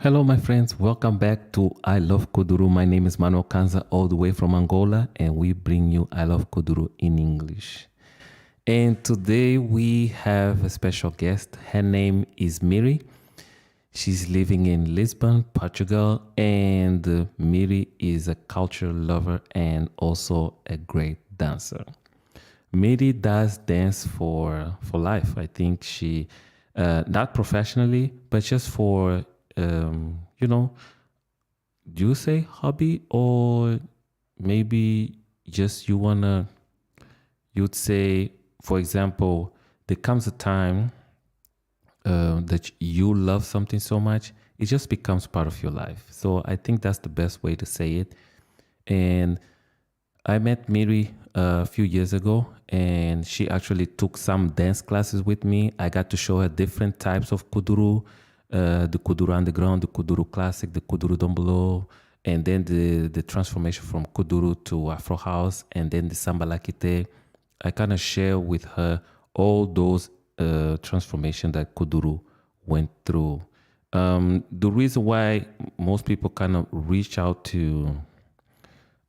Hello, my friends. Welcome back to I Love Kuduro. My name is Manuel Kanza, all the way from Angola, and we bring you I Love Kuduro in English. And today we have a special guest. Her name is Miri. She's living in Lisbon, Portugal, and Miri is a culture lover and also a great dancer. Miri does dance for life. I think she, not professionally, but just for you know, do you say hobby or maybe just you'd say, for example, there comes a time that you love something so much, it just becomes part of your life. So I think that's the best way to say it. And I met Miri a few years ago, and she actually took some dance classes with me. I got to show her different types of kuduro, the kuduro underground, the kuduro classic, the kuduro down below, and then the transformation from kuduro to Afro house, and then the samba lakite. I kind of share with her all those transformation that kuduro went through. The reason why most people kind of reach out to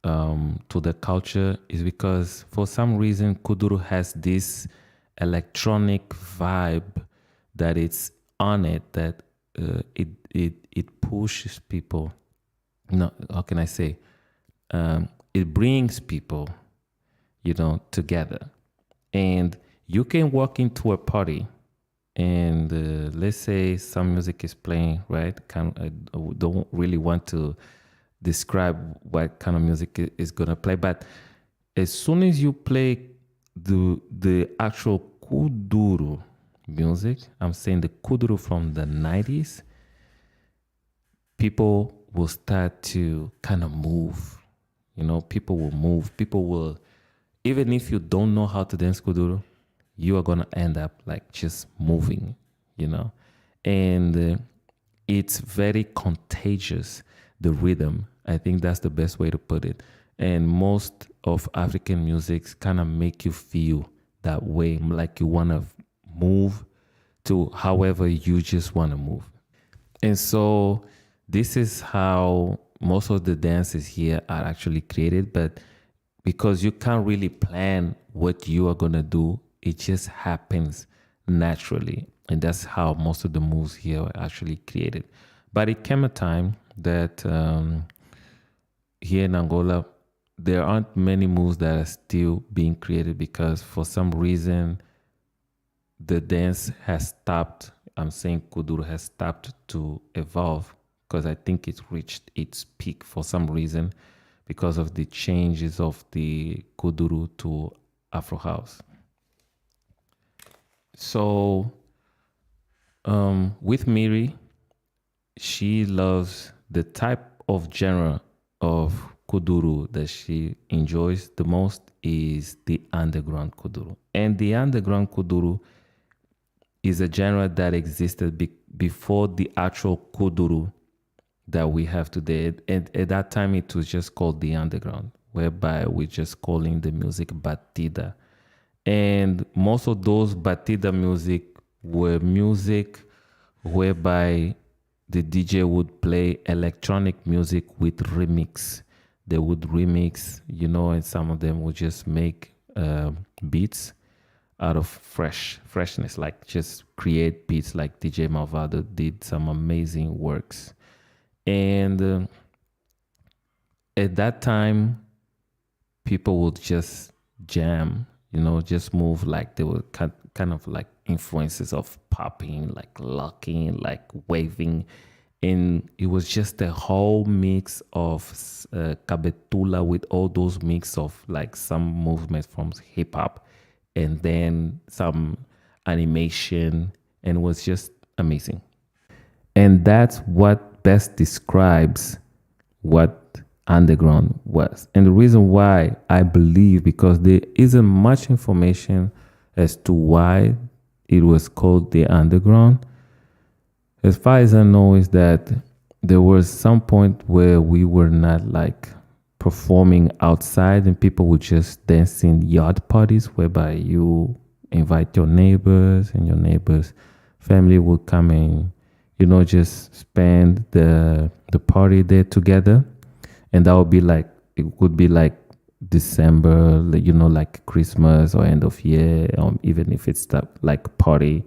the culture is because for some reason Kuduro has this electronic vibe that it's on it, that it pushes people. No, how can I say? It brings people, together. And you can walk into a party and let's say some music is playing, right? I don't really want to describe what kind of music is gonna play, but as soon as you play the actual kuduro music, I'm saying the kuduro from the 90s, people will start to kind of move. People will move. People will, even if you don't know how to dance kuduro, you are gonna end up like just moving, and it's very contagious, the rhythm. I think that's the best way to put it. And most of African musics kind of make you feel that way, like you want to move to however you just want to move. And so this is how most of the dances here are actually created. But because you can't really plan what you are going to do, it just happens naturally. And that's how most of the moves here are actually created. But it came a time that here in Angola, there aren't many moves that are still being created because for some reason the dance has stopped. I'm saying Kuduro has stopped to evolve because I think it's reached its peak for some reason because of the changes of the Kuduro to Afro House. So with Miri, she loves the type of genre of kuduro that she enjoys the most is the underground kuduro. And the underground kuduro is a genre that existed before the actual kuduro that we have today. And at that time, it was just called the underground, whereby we're just calling the music batida. And most of those batida music were music whereby the DJ would play electronic music with remix. They would remix, and some of them would just make beats out of freshness, like just create beats like DJ Malvado did some amazing works. And at that time, people would just jam, just move like they were kind of like influences of popping, like locking, like waving. And it was just a whole mix of cabetula with all those mix of like some movements from hip hop and then some animation, and it was just amazing. And that's what best describes what underground was. And the reason why I believe, because there isn't much information as to why it was called the underground. As far as I know, is that there was some point where we were not like performing outside and people would just dance in yard parties whereby you invite your neighbors and your neighbors' family would come and, just spend the party there together. And that would be like, it would be like December, like, like Christmas or end of year, even if it's that like party,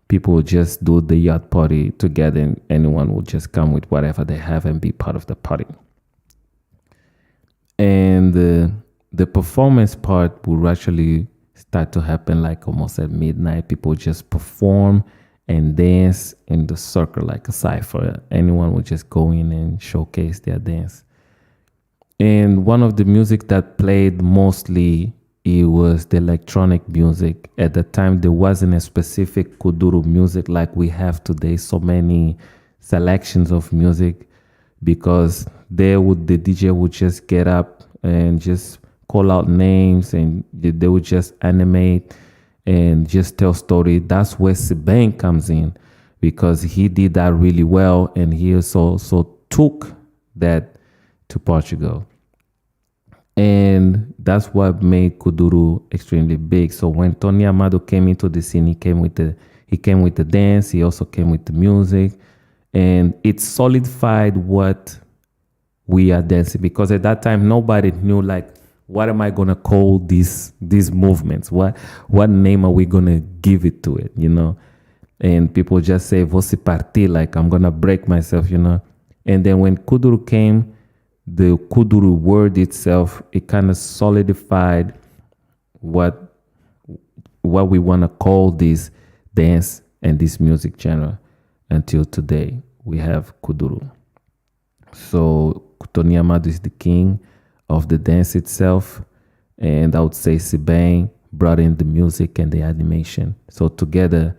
people will just do the yacht party together, and anyone will just come with whatever they have and be part of the party. And the performance part will actually start to happen like almost at midnight. People just perform and dance in the circle like a cipher. Anyone will just go in and showcase their dance. And one of the music that played mostly, it was the electronic music. At the time there wasn't a specific Kuduro music like we have today, so many selections of music, because the DJ would just get up and just call out names, and they would just animate and just tell story. That's where Sibang comes in, because he did that really well, and he also took that to Portugal. And that's what made Kuduro extremely big. So when Tony Amado came into the scene, he came with the dance, he also came with the music, and it solidified what we are dancing, because at that time nobody knew like, what am I gonna call these movements? What name are we gonna give it to it? And people just say "Você partir," like I'm gonna break myself. And then when Kuduro came, the Kuduro word itself, it kind of solidified what what we want to call this dance and this music genre. Until today we have Kuduro. So Tony Amado is the king of the dance itself, and I would say Sibang brought in the music and the animation. So together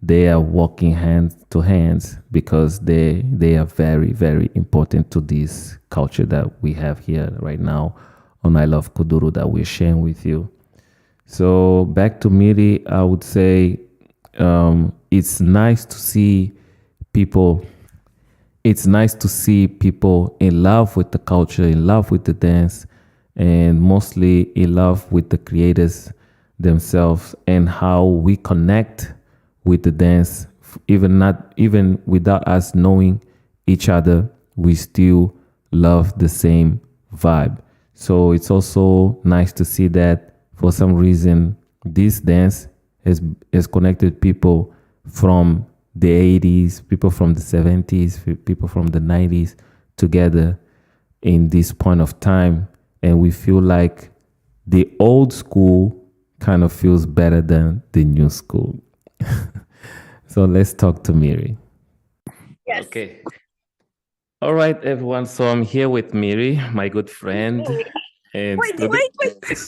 they are walking hands to hands, because they are very, very important to this culture that we have here right now on I Love Kuduro that we're sharing with you. So back to Miri, I would say it's nice to see people it's nice to see people in love with the culture, in love with the dance, and mostly in love with the creators themselves, and how we connect with the dance, even without us knowing each other, we still love the same vibe. So it's also nice to see that for some reason this dance has connected people from the 80s, people from the 70s, people from the 90s together in this point of time. And we feel like the old school kind of feels better than the new school. So let's talk to Miri. Yes. Okay. All right, everyone. So I'm here with Miri, my good friend. And Wait. I love you.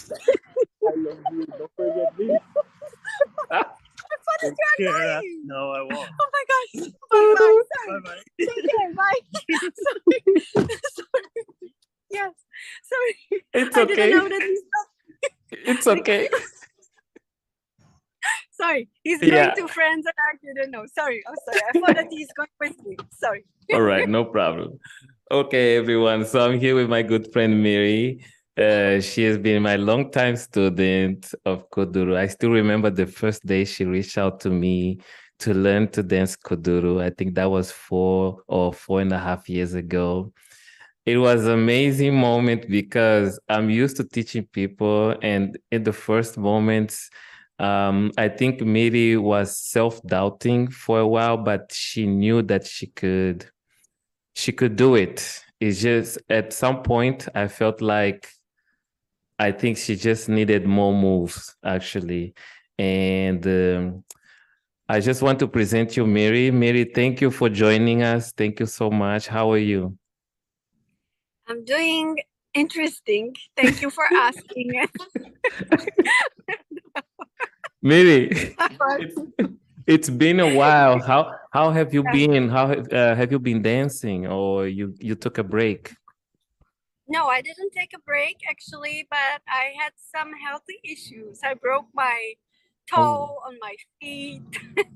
Don't forget me. I thought that you are dying. No, I won't. Oh my gosh. Bye. Sorry. Bye. Take care. Bye. Sorry. Yes. Sorry. It's I didn't okay. know that he's It's okay. sorry. He's Yeah. going to friends and I didn't know. Sorry. I'm sorry. I thought that he's going with me. Sorry. All right, no problem. Okay, everyone. So I'm here with my good friend Miri. She has been my longtime student of Kuduro. I still remember the first day she reached out to me to learn to dance Kuduro. I think that was 4 or 4.5 years ago. It was an amazing moment, because I'm used to teaching people, and in the first moments, I think Miri was self-doubting for a while, but she knew that she could do it. It's just at some point I felt like I think she just needed more moves, actually. And I just want to present you, Mary. Mary, thank you for joining us. Thank you so much. How are you? I'm doing interesting. Thank you for asking. Mary, it's been a while. How have you been? How have you been dancing, or you took a break? No, I didn't take a break actually, but I had some healthy issues. I broke my toe on my feet.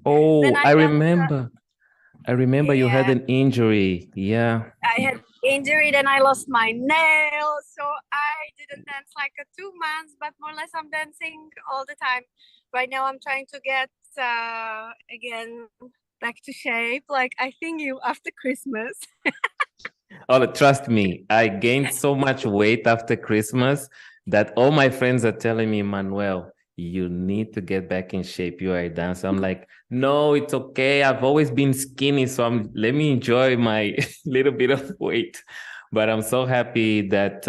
Oh, Then I I got remember. I remember you had yeah, an injury. Yeah. I had injury. Then I lost my nail, so I didn't dance like 2 months. But more or less, I'm dancing all the time. Right now, I'm trying to get again back to shape. Like I think you after Christmas. Oh, trust me, I gained so much weight after Christmas that all my friends are telling me, Manuel, you need to get back in shape. You are a dancer. I'm like, no, it's okay. I've always been skinny, so let me enjoy my little bit of weight. But I'm so happy that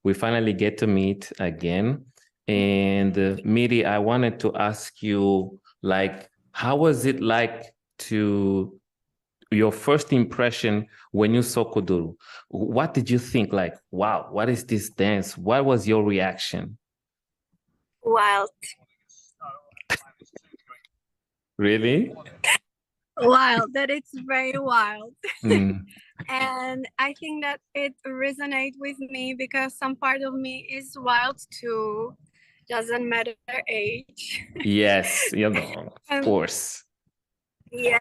we finally get to meet again. And Miri, I wanted to ask you, like, how was it like to your first impression when you saw Kuduro? What did you think? Like, wow, what is this dance? What was your reaction? Wild. Really? Wild. That it's very wild. Mm. And I think that it resonates with me because some part of me is wild too. Doesn't matter age. Yes, of course. Yeah,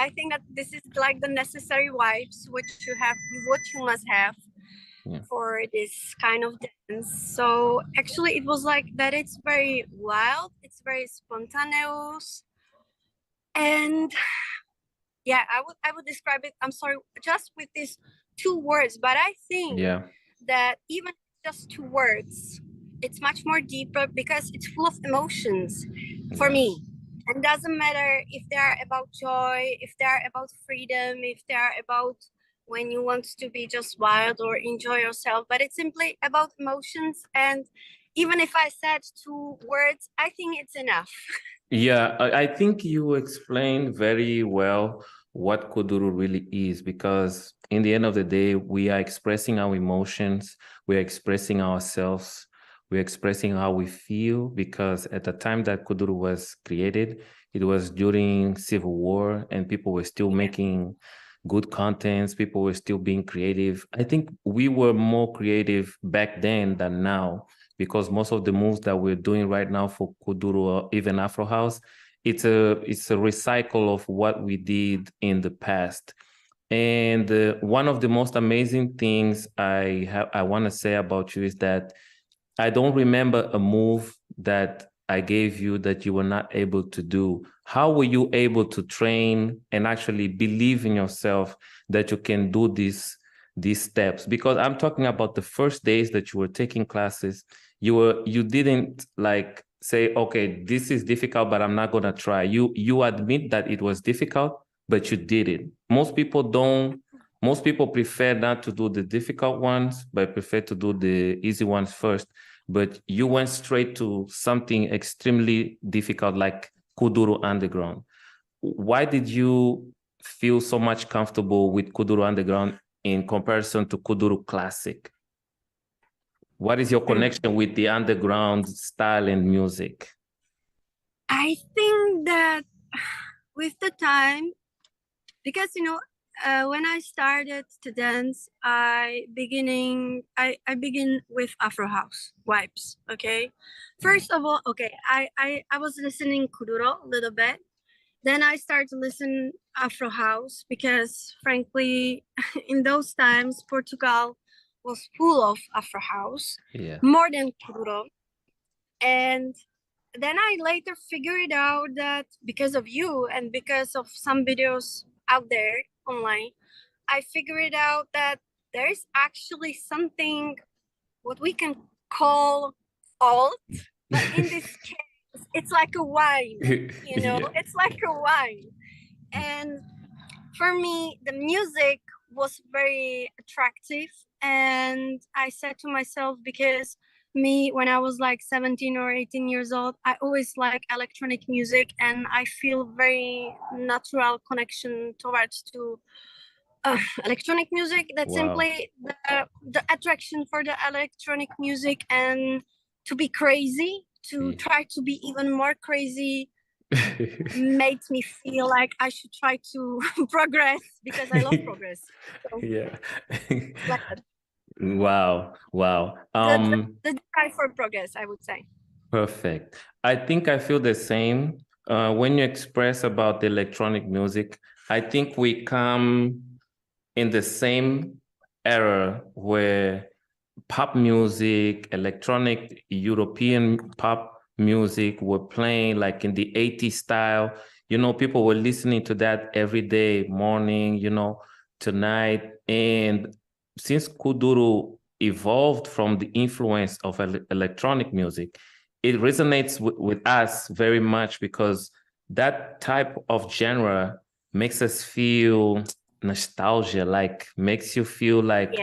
I think that this is like the necessary vibes which you must have for this kind of dance. So actually it was like that it's very wild, it's very spontaneous. And yeah, I would describe it, I'm sorry, just with these two words, but I think that even just two words, it's much more deeper because it's full of emotions for me. And doesn't matter if they are about joy, if they are about freedom, if they are about when you want to be just wild or enjoy yourself, but it's simply about emotions. And even if I said two words, I think it's enough. Yeah, I think you explained very well what Kuduro really is, because in the end of the day, we are expressing our emotions, we are expressing ourselves, we're expressing how we feel, because at the time that Kuduro was created, it was during Civil War and people were still making good contents, people were still being creative. I think we were more creative back then than now, because most of the moves that we're doing right now for Kuduro or even Afro House, it's a recycle of what we did in the past. And one of the most amazing things I want to say about you is that I don't remember a move that I gave you that you were not able to do. How were you able to train and actually believe in yourself that you can do these steps? Because I'm talking about the first days that you were taking classes. You didn't like say, okay, this is difficult, but I'm not gonna try. You admit that it was difficult, but you did it. Most people don't. Most people prefer not to do the difficult ones, but prefer to do the easy ones first. But you went straight to something extremely difficult like Kuduro Underground. Why did you feel so much comfortable with Kuduro Underground in comparison to Kuduro Classic? What is your connection with the underground style and music? I think that with the time, because when I started to dance, I begin with Afro House vibes. Okay, first of all, okay, I was listening Kuduro a little bit. Then I started to listen Afro House because, frankly, in those times Portugal was full of Afro House, more than Kuduro. And then I later figured out that because of you and because of some videos out there online, I figured out that there's actually something what we can call alt, but in this case, it's like a wine, it's like a wine. And for me, the music was very attractive. And I said to myself, because me, when I was like 17 or 18 years old, I always like electronic music and I feel very natural connection towards to electronic music. That's simply the attraction for the electronic music, and to be crazy, to try to be even more crazy made me feel like I should try to progress because I love progress. So, like Wow. the drive for progress, I would say. Perfect. I think I feel the same. When you express about the electronic music, I think we come in the same era where pop music, electronic European pop music were playing like in the 80s style. people were listening to that every day, morning, tonight. And since Kuduro evolved from the influence of electronic music, it resonates with us very much because that type of genre makes us feel nostalgia, like makes you feel like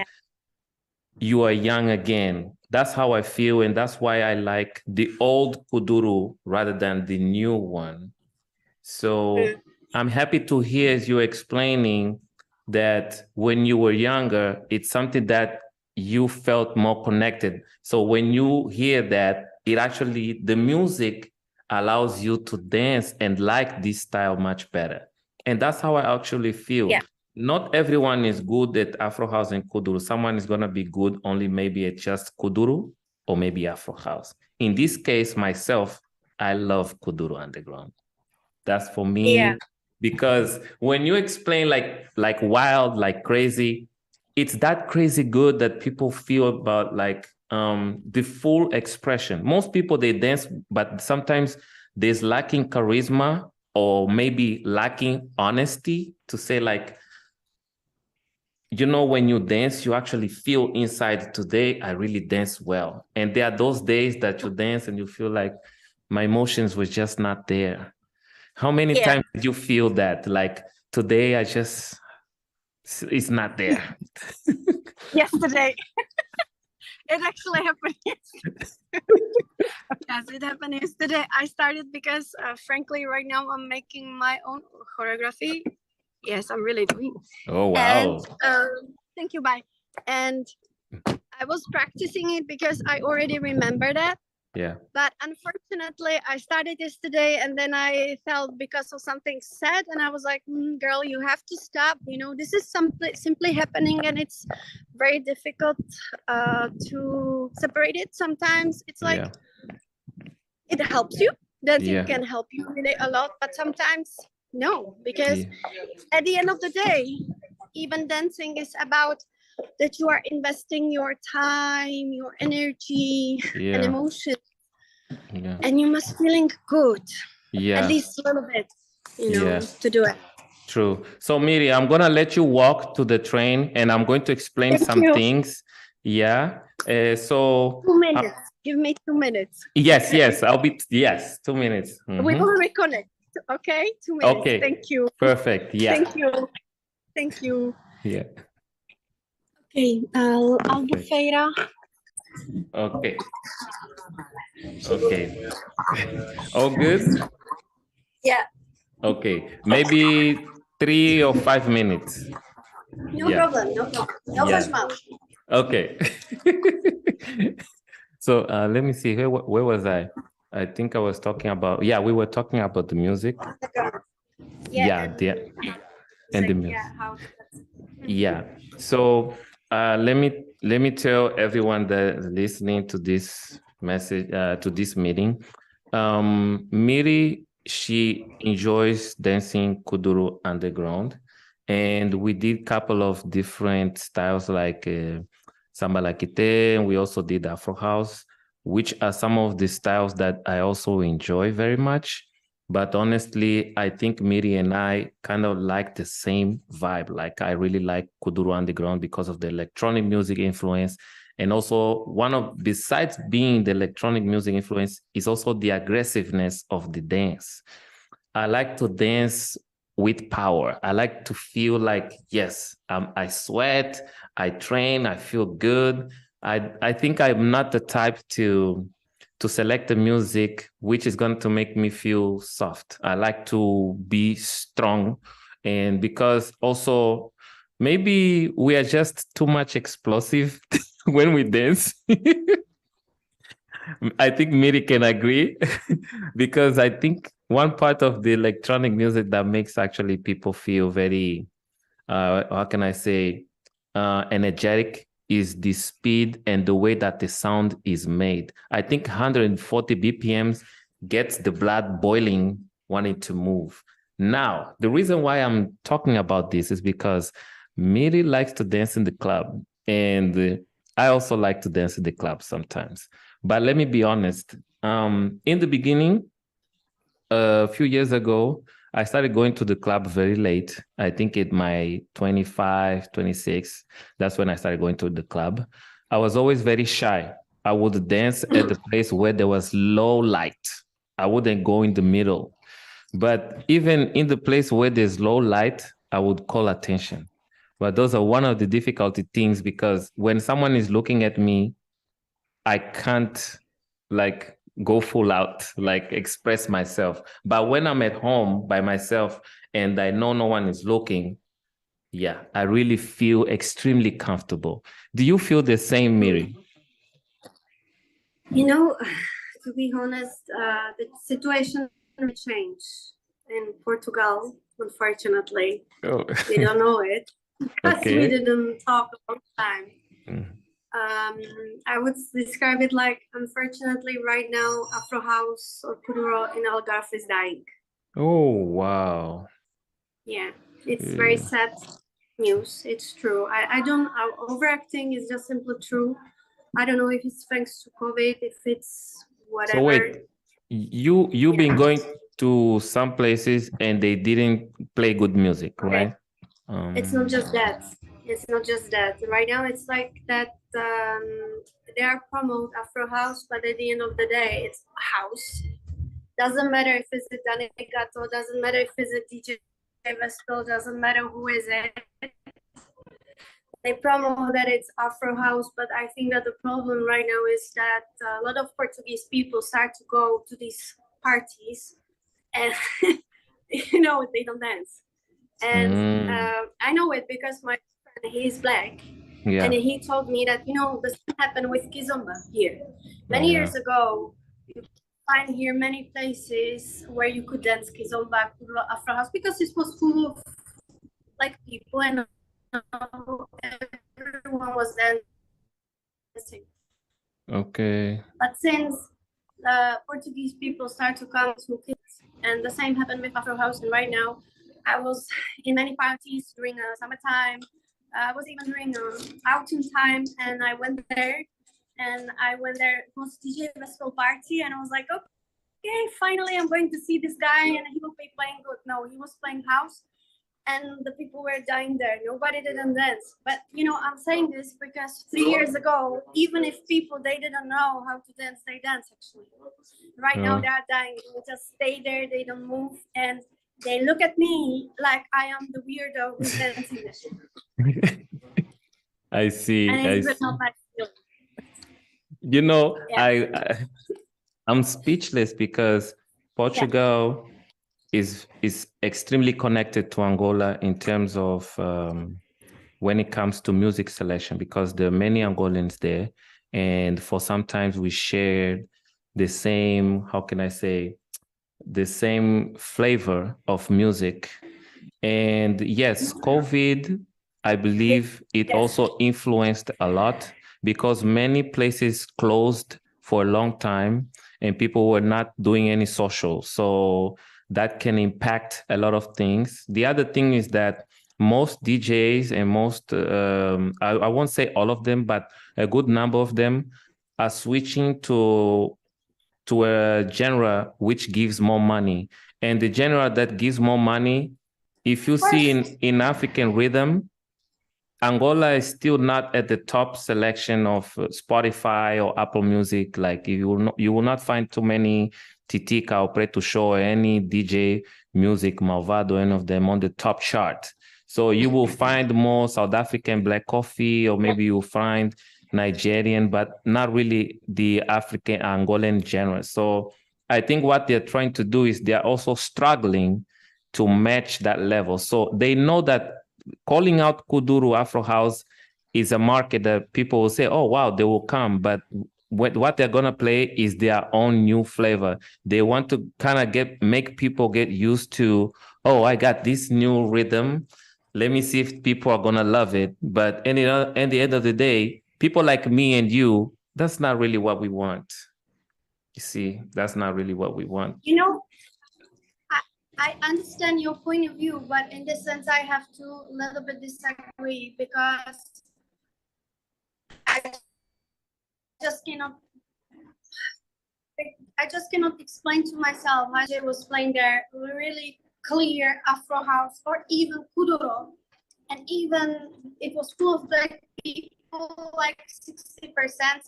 you are young again. That's how I feel, and that's why I like the old Kuduro rather than the new one. So I'm happy to hear you explaining that when you were younger, it's something that you felt more connected. So when you hear that, it actually, the music allows you to dance and like this style much better. And that's how I actually feel. Yeah. Not everyone is good at Afro House and Kuduro. Someone is going to be good only maybe at just Kuduro or maybe Afro House. In this case, myself, I love Kuduro Underground. That's for me, because when you explain like wild, like crazy, it's that crazy good that people feel about like the full expression. Most people, they dance, but sometimes there's lacking charisma or maybe lacking honesty to say like, when you dance, you actually feel inside, today, I really dance well. And there are those days that you dance and you feel like my emotions were just not there. How many times did you feel that? Like, today, it's not there. Yesterday. It actually happened yesterday. Yes, it happened yesterday. I started because, frankly, right now I'm making my own choreography. Yes, I'm really doing. Oh, wow. And, thank you, bye. And I was practicing it because I already remember that. Yeah. But unfortunately, I started yesterday and then I felt because of something said, and I was like, girl, you have to stop. This is simply happening, and it's very difficult to separate it. Sometimes it's like it helps you. Dancing can help you really a lot, but sometimes no, because at the end of the day, even dancing is about that you are investing your time, your energy, and emotion. And you must feeling good. At least a little bit, to do it. True. So Miri, I'm gonna let you walk to the train and I'm going to explain some things. Yeah. So 2 minutes. Give me 2 minutes. Yes. I'll be 2 minutes. We will reconnect. Okay, 2 minutes. Okay. Thank you. Perfect. Yeah. Thank you. Yeah. Okay. Albufeira. Okay. All good? Yeah. Okay. Maybe 3 or 5 minutes. No problem. No problem. Okay. So let me see. Where was I? I think I was talking about. We were talking about the music. And the music. Yeah. So let me tell everyone that is listening to this message, to this meeting. Miri, she enjoys dancing Kuduro underground, and we did a couple of different styles like samba lakite, and we also did Afro house, which are some of the styles that I also enjoy very much. But honestly, I think Miri and I kind of like the same vibe. Like, I really like Kuduro Underground because of the electronic music influence. And also, besides being the electronic music influence, is also the aggressiveness of the dance. I like to dance with power. I like to feel like, yes, I sweat, I train, I feel good. I think I'm not the type to select the music which is going to make me feel soft. I like to be strong, and because also maybe we are just too much explosive when we dance. I think Miri can agree because I think one part of the electronic music that makes actually people feel very, how can I say, energetic is the speed and the way that the sound is made. I think 140 BPMs gets the blood boiling, wanting to move. Now, the reason why I'm talking about this is because Miri likes to dance in the club, and I also like to dance in the club sometimes. But let me be honest. In the beginning, a few years ago, I started going to the club very late. I think at my 25, 26, that's when I started going to the club. I was always very shy. I would dance at the place where there was low light. I wouldn't go in the middle. But even in the place where there's low light, I would call attention. But those are one of the difficulty things because when someone is looking at me, I can't like go full out, like express myself. But when I'm at home by myself and I know no one is looking, yeah, I really feel extremely comfortable. Do you feel the same, Miri? You know, to be honest, the situation will change in Portugal, unfortunately. Oh, We don't know it because we okay. didn't talk a long time. Mm. I would describe it like, unfortunately, right now, Afro House or Kuduro in Algarve is dying. Oh, wow. Yeah, it's very Yeah. sad news. It's true. I don't, overacting is just simply true. I don't know if it's thanks to COVID, if it's So whatever. wait, you've been going to some places and they didn't play good music, right? It's not just that. It's not just that. Right now, it's like that they are promote Afro House, but at the end of the day, it's house. Doesn't matter if it's a Danigato, doesn't matter if it's a DJ Vestal, doesn't matter who is it. They promote that it's Afro House, but I think that the problem right now is that a lot of Portuguese people start to go to these parties and you know they don't dance. And I know it because my friend, he's black, Yeah. and he told me that, you know, this happened with Kizomba here. Many years ago, you find here many places where you could dance Kizomba, Afro House, because it was full of like people and everyone was dancing. Okay. But since Portuguese people start to come to kids, and the same happened with Afro House, and right now I was in many parties during summertime. I was even during autumn time, and I went there. It was DJ Festival party, and I was like, okay, finally I'm going to see this guy, and he will be playing good. No, he was playing house, and the people were dying there. Nobody didn't dance. But you know, I'm saying this because 3 years ago, even if people they didn't know how to dance, they dance actually. Right now they are dying. They just stay there, they don't move, and they look at me like I am the weirdo who's dancing this. I see. And it's really not my feeling. You know, Yeah. I'm speechless because Portugal is extremely connected to Angola in terms of when it comes to music selection, because there are many Angolans there, and for sometimes we share the same, how can I say, the same flavor of music. And yes, COVID, I believe it also influenced a lot because many places closed for a long time and people were not doing any social. So that can impact a lot of things. The other thing is that most DJs and most, I won't say all of them, but a good number of them are switching to a genre which gives more money. And the genre that gives more money, if you see in African rhythm, Angola is still not at the top selection of Spotify or Apple Music. Like you will not find too many Titica or Preto Show or any DJ music, Malvado, any of them on the top chart. So you will find more South African Black Coffee, or maybe you'll find Nigerian, but not really the African Angolan genre. So I think what they're trying to do is they're also struggling to match that level. So they know that calling out Kuduro Afro House is a market that people will say, oh, wow, they will come. But what they're going to play is their own new flavor. They want to kind of make people get used to, oh, I got this new rhythm. Let me see if people are going to love it. But at the end of the day, people like me and you, that's not really what we want. You see, that's not really what we want. You know, I understand your point of view, but in this sense, I have to a little bit disagree because I just cannot. I just cannot explain to myself how Jay was playing there. Really, clear Afro house or even Kuduro. And even it was full of black people, like 60%, 70%,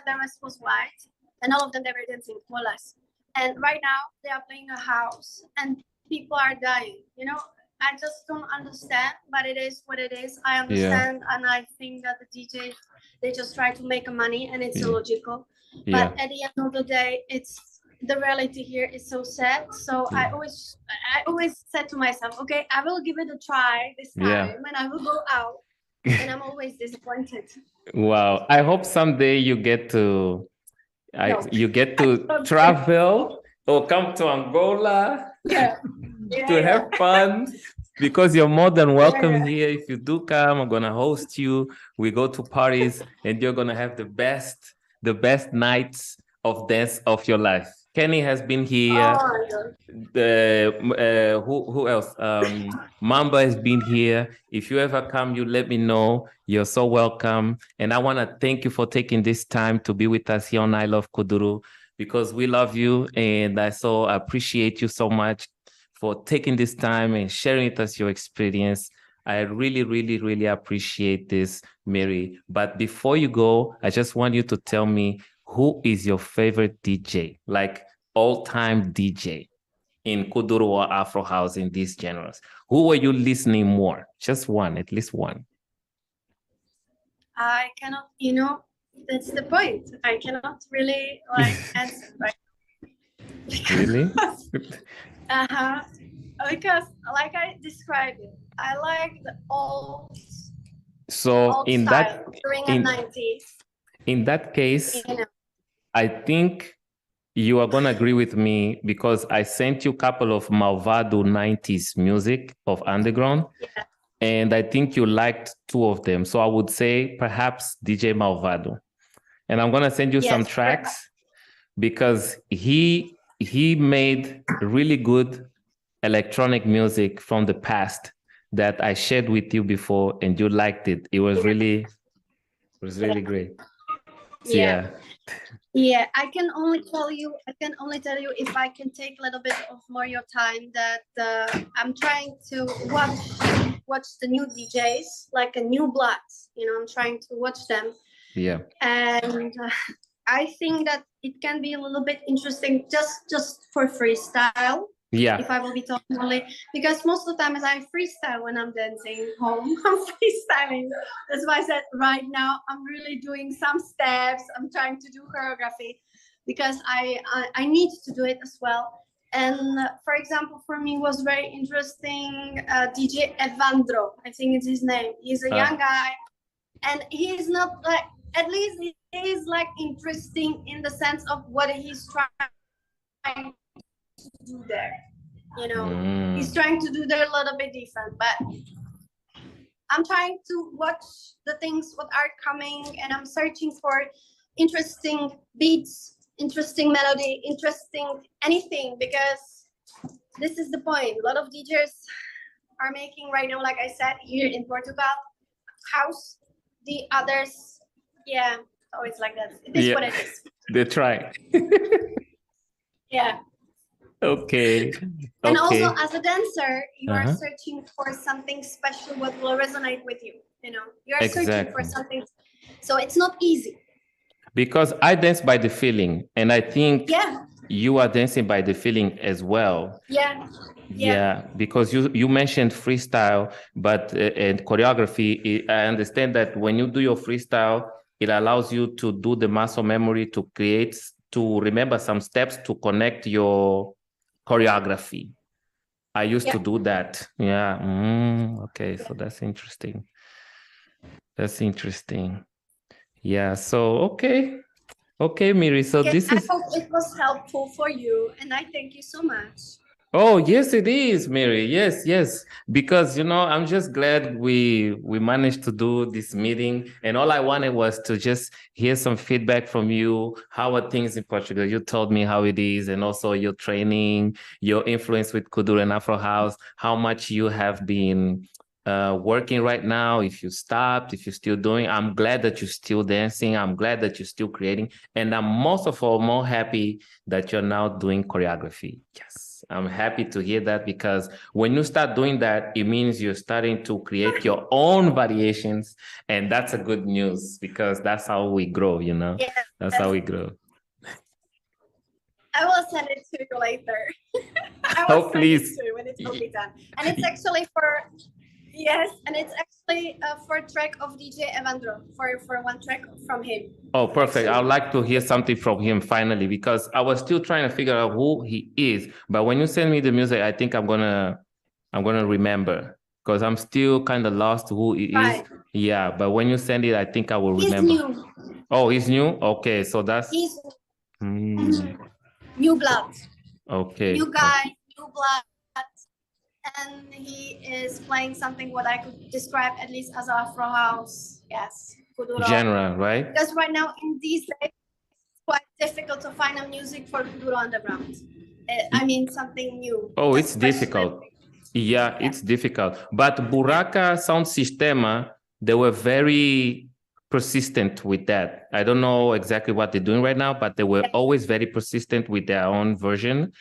the rest was white. And all of them, they were dancing, more or less. And right now, they are playing a house and people are dying. You know, I just don't understand, but it is what it is. I understand, and I think that the DJs, they just try to make money, and it's illogical. But at the end of the day, it's the reality here is so sad. So I always said to myself, okay, I will give it a try this time, and I will go out. And I'm always disappointed. Wow! I hope someday you get to travel or come to Angola to have fun, because you're more than welcome here. If you do come, I'm gonna host you. We go to parties and you're gonna have the best nights of dance of your life. Kenny has been here. Who else? Mamba has been here. If you ever come, you let me know. You're so welcome. And I want to thank you for taking this time to be with us here on I Love Kuduro, because we love you, and I so appreciate you so much for taking this time and sharing with us your experience. I really, really, really appreciate this, Mary. But before you go, I just want you to tell me, who is your favorite DJ, like all-time DJ in Kuduro or Afro House, in these genres? Who were you listening more? Just one, at least one. I cannot, that's the point. I cannot really answer. Really? Because like I described it, I like the old So in style during the 90s. In that case, I think you are going to agree with me, because I sent you a couple of Malvado 90s music of underground. Yeah. And I think you liked two of them. So I would say perhaps DJ Malvado. And I'm going to send you some tracks, because he made really good electronic music from the past that I shared with you before, and you liked it. It was really great. Yeah. Yeah, I can only tell you if I can take a little bit of more your time, that I'm trying to watch the new DJs, like a new blood. I'm trying to watch them. Yeah. And I think that it can be a little bit interesting just for freestyle. Yeah. If I will be talking only, because most of the time I freestyle when I'm dancing home. I'm freestyling. That's why I said right now I'm really doing some steps. I'm trying to do choreography, because I need to do it as well. And for example, for me was very interesting DJ Evandro. I think it's his name. He's a young guy, and he's not like, at least he is like interesting in the sense of what he's trying to do there. He's trying to do there a little bit different, but I'm trying to watch the things what are coming, and I'm searching for interesting beats, interesting melody, interesting anything, because this is the point. A lot of DJs are making right now, like I said, here in Portugal, house. The others, always like that. It is what it is. They try. Yeah. Okay. And also, as a dancer, you are searching for something special what will resonate with you. You are searching for something, so it's not easy. Because I dance by the feeling, and I think you are dancing by the feeling as well. Yeah, because you mentioned freestyle, but and choreography. I understand that when you do your freestyle, it allows you to do the muscle memory to remember some steps to connect your choreography. I used to do that. Yeah. Okay, so that's interesting. Yeah. So okay, Miri. So this is. I hope it was helpful for you, and I thank you so much. Oh, yes, it is, Mary. Yes. Because, I'm just glad we managed to do this meeting. And all I wanted was to just hear some feedback from you. How are things in Portugal? You told me how it is, and also your training, your influence with Kuduro and Afro House, how much you have been working right now, if you stopped, if you're still doing. I'm glad that you're still dancing. I'm glad that you're still creating. And I'm most of all more happy that you're now doing choreography. Yes. I'm happy to hear that, because when you start doing that, it means you're starting to create your own variations. And that's a good news, because that's how we grow, Yes. That's how we grow. I will send it to you later. I will Oh, send please. it to you when it will be done. And it's actually for, yes, and it's actually for a track of DJ Evandro, for one track from him. Oh, perfect. Actually. I'd like to hear something from him finally, because I was still trying to figure out who he is. But when you send me the music, I think I'm gonna remember, because I'm still kind of lost who he is. Yeah, but when you send it, I think I will remember. He's new. Oh, he's new? Okay, so that's He's new blood. Okay. New guy, new blood. And he is playing something what I could describe at least as Afro house. Yes. Kuduro. Genre, right? Because right now in these days, it's quite difficult to find a music for Kuduro underground. I mean something new. Oh, it's difficult. Yeah, it's difficult. But Buraka Sound Sistema, they were very persistent with that. I don't know exactly what they're doing right now, but they were always very persistent with their own version.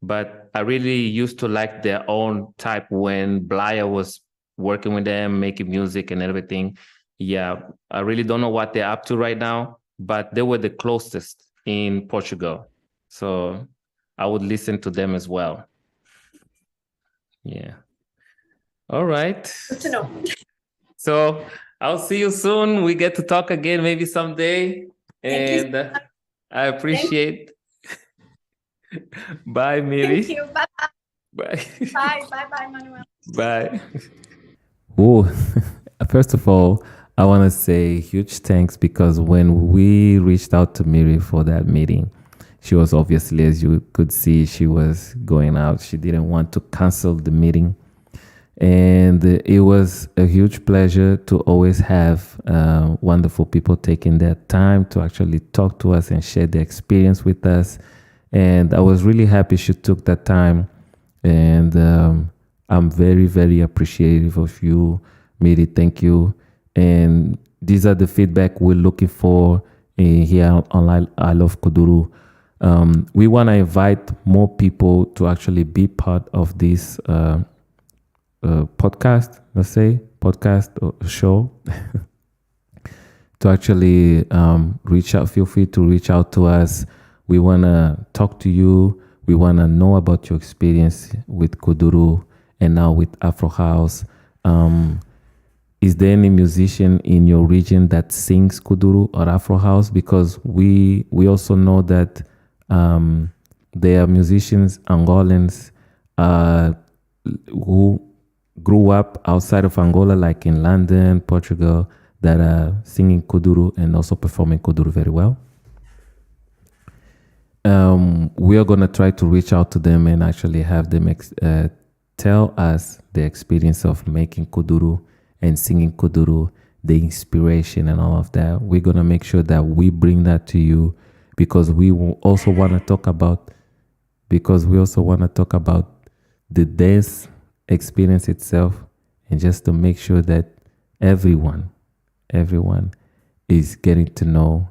But I really used to like their own type when Blaya was working with them, making music and everything. Yeah, I really don't know what they're up to right now, but they were the closest in Portugal. So I would listen to them as well. Yeah. All right. Good to know. So I'll see you soon. We get to talk again maybe someday. And I appreciate. Bye, Miri. Thank you. Bye. Bye. Bye, Manuel. Bye. Oh, first of all, I want to say huge thanks, because when we reached out to Miri for that meeting, she was obviously, as you could see, she was going out. She didn't want to cancel the meeting. And it was a huge pleasure to always have wonderful people taking their time to actually talk to us and share their experience with us. And I was really happy she took that time. And I'm very, very appreciative of you, Miri. Thank you. And these are the feedback we're looking for here on I Love Kuduro. We want to invite more people to actually be part of this podcast, let's say, podcast or show. To actually reach out, feel free to reach out to us. We want to talk to you. We want to know about your experience with Kuduro and now with Afro House. Is there any musician in your region that sings Kuduro or Afro House? Because we also know that there are musicians, Angolans, who grew up outside of Angola, like in London, Portugal, that are singing Kuduro and also performing Kuduro very well. We are going to try to reach out to them and actually have them tell us the experience of making Kuduro and singing Kuduro, the inspiration and all of that. We're going to make sure that we bring that to you, because we also want to talk about the dance experience itself, and just to make sure that everyone is getting to know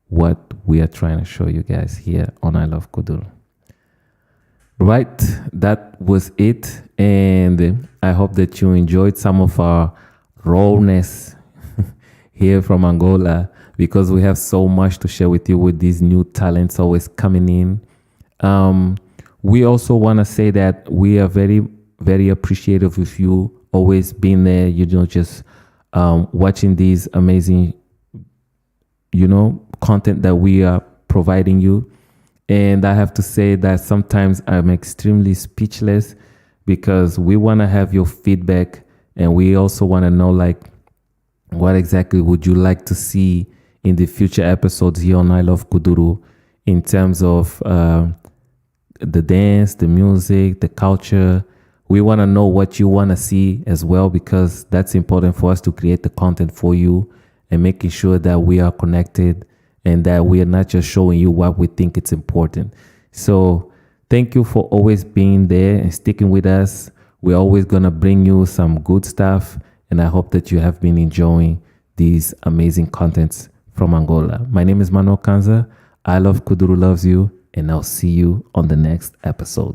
what we are trying to show you guys here on I Love Kuduro. Right, that was it, and I hope that you enjoyed some of our rawness here from Angola, because we have so much to share with you with these new talents always coming in. We also want to say that we are very, very appreciative of you always being there, just watching these amazing, content that we are providing you. And I have to say that sometimes I'm extremely speechless, because we want to have your feedback, and we also want to know, like, what exactly would you like to see in the future episodes here on I Love Kuduro, in terms of the dance, the music, the culture. We want to know what you want to see as well, because that's important for us to create the content for you and making sure that we are connected and that we are not just showing you what we think it's important. So thank you for always being there and sticking with us. We're always going to bring you some good stuff, and I hope that you have been enjoying these amazing contents from Angola. My name is Manuel Kanza. I Love Kuduro loves you, and I'll see you on the next episode.